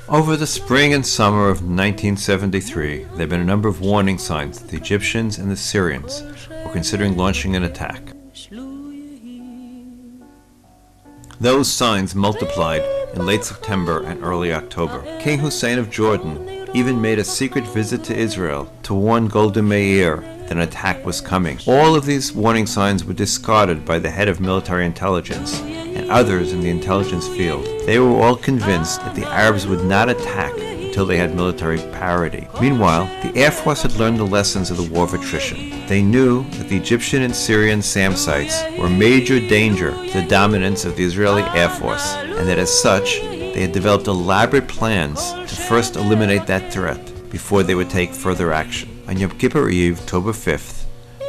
Over the spring and summer of 1973, there had been a number of warning signs that the Egyptians and the Syrians were considering launching an attack. Those signs multiplied in late September and early October. King Hussein of Jordan even made a secret visit to Israel to warn Golda Meir that an attack was coming. All of these warning signs were discarded by the head of military intelligence and others in the intelligence field. They were all convinced that the Arabs would not attack until they had military parity. Meanwhile, the Air Force had learned the lessons of the war of attrition. They knew that the Egyptian and Syrian SAM sites were a major danger to the dominance of the Israeli Air Force, and that as such, they had developed elaborate plans to first eliminate that threat before they would take further action. On Yom Kippur Eve, October 5th,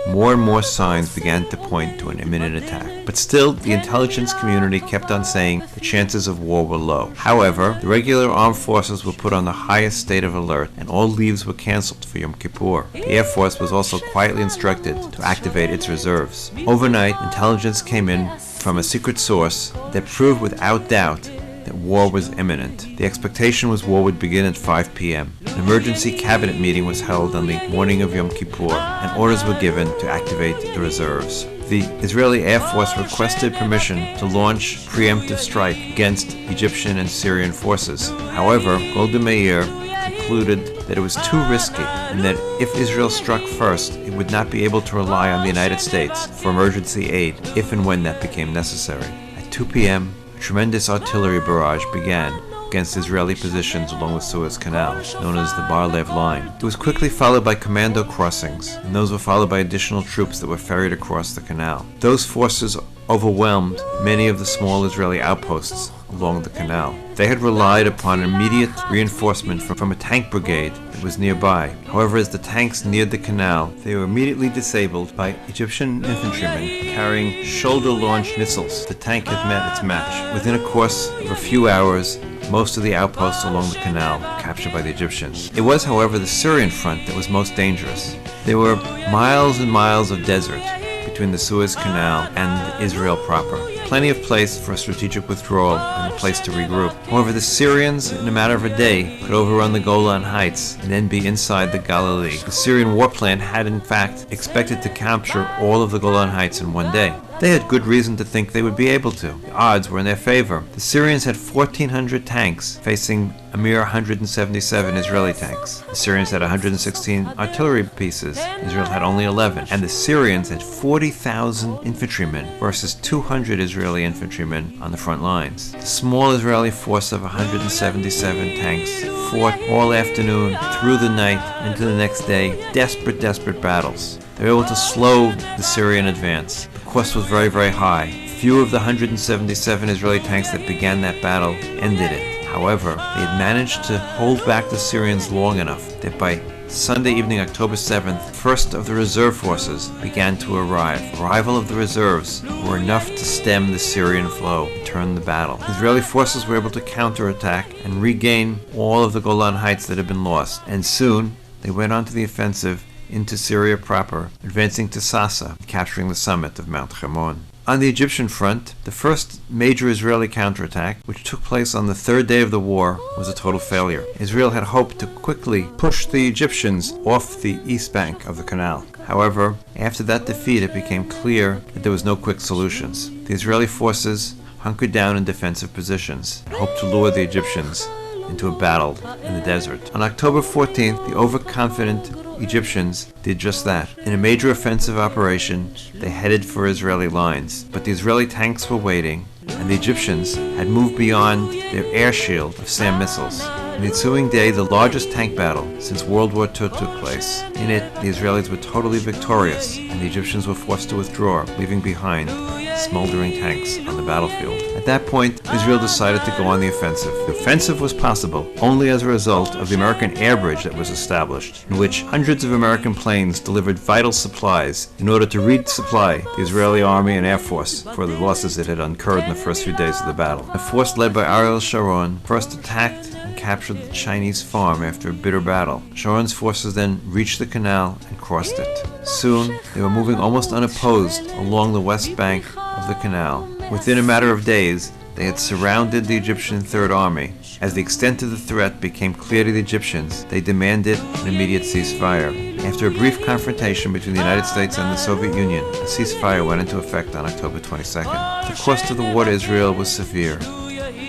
more and more signs began to point to an imminent attack. But still, the intelligence community kept on saying the chances of war were low. However, the regular armed forces were put on the highest state of alert, and all leaves were cancelled for Yom Kippur. The Air Force was also quietly instructed to activate its reserves. Overnight, intelligence came in from a secret source that proved without doubt that war was imminent. The expectation was war would begin at 5 p.m. An emergency cabinet meeting was held on the morning of Yom Kippur, and orders were given to activate the reserves. The Israeli Air Force requested permission to launch preemptive strike against Egyptian and Syrian forces. However, Golda Meir concluded that it was too risky, and that if Israel struck first, it would not be able to rely on the United States for emergency aid if and when that became necessary. At 2 p.m., a tremendous artillery barrage began against Israeli positions along the Suez Canal, known as the Bar-Lev Line. It was quickly followed by commando crossings, and those were followed by additional troops that were ferried across the canal. Those forces overwhelmed many of the small Israeli outposts along the canal. They had relied upon immediate reinforcement from a tank brigade that was nearby. However, as the tanks neared the canal, they were immediately disabled by Egyptian infantrymen carrying shoulder-launched missiles. The tank had met its match. Within a course of a few hours, most of the outposts along the canal were captured by the Egyptians. It was, however, the Syrian front that was most dangerous. There were miles and miles of desert between the Suez Canal and Israel proper. Plenty of place for a strategic withdrawal and a place to regroup. However, the Syrians, in a matter of a day, could overrun the Golan Heights and then be inside the Galilee. The Syrian war plan had, in fact, expected to capture all of the Golan Heights in one day. They had good reason to think they would be able to. The odds were in their favor. The Syrians had 1,400 tanks facing a mere 177 Israeli tanks. The Syrians had 116 artillery pieces. Israel had only 11. And the Syrians had 40,000 infantrymen versus 200 Israeli infantrymen on the front lines. The small Israeli force of 177 tanks fought all afternoon, through the night, into the next day, desperate battles. They were able to slow the Syrian advance. The cost was very, very high. Few of the 177 Israeli tanks that began that battle ended it. However, they had managed to hold back the Syrians long enough that by Sunday evening, October 7th, first of the reserve forces began to arrive. The arrival of the reserves were enough to stem the Syrian flow and turn the battle. The Israeli forces were able to counterattack and regain all of the Golan Heights that had been lost. And soon, they went on to the offensive into Syria proper, advancing to Sasa, capturing the summit of Mount Hermon. On the Egyptian front, the first major Israeli counterattack, which took place on the third day of the war, was a total failure. Israel had hoped to quickly push the Egyptians off the east bank of the canal. However, after that defeat, it became clear that there was no quick solutions. The Israeli forces hunkered down in defensive positions and hoped to lure the Egyptians into a battle in the desert. On October 14th, the overconfident Egyptians did just that. In a major offensive operation, they headed for Israeli lines, but the Israeli tanks were waiting, and the Egyptians had moved beyond their air shield of SAM missiles. In the ensuing day, the largest tank battle since World War II took place. In it, the Israelis were totally victorious, and the Egyptians were forced to withdraw, leaving behind smoldering tanks on the battlefield. At that point, Israel decided to go on the offensive. The offensive was possible only as a result of the American air bridge that was established, in which hundreds of American planes delivered vital supplies in order to resupply the Israeli Army and Air Force for the losses it had incurred in the first few days of the battle. A force led by Ariel Sharon first attacked and captured the Chinese farm after a bitter battle. Sharon's forces then reached the canal and crossed it. Soon, they were moving almost unopposed along the west bank of the canal. Within a matter of days, They had surrounded the Egyptian Third Army. As the extent of the threat became clear to the Egyptians, they demanded an immediate ceasefire. After a brief confrontation between the United States and the Soviet Union, a ceasefire went into effect on October 22nd. The cost of the war to Israel was severe.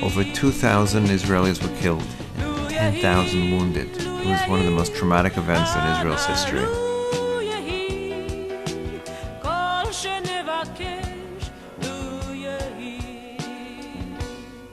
Over 2,000 Israelis were killed and 10,000 wounded. It was one of the most traumatic events in Israel's history.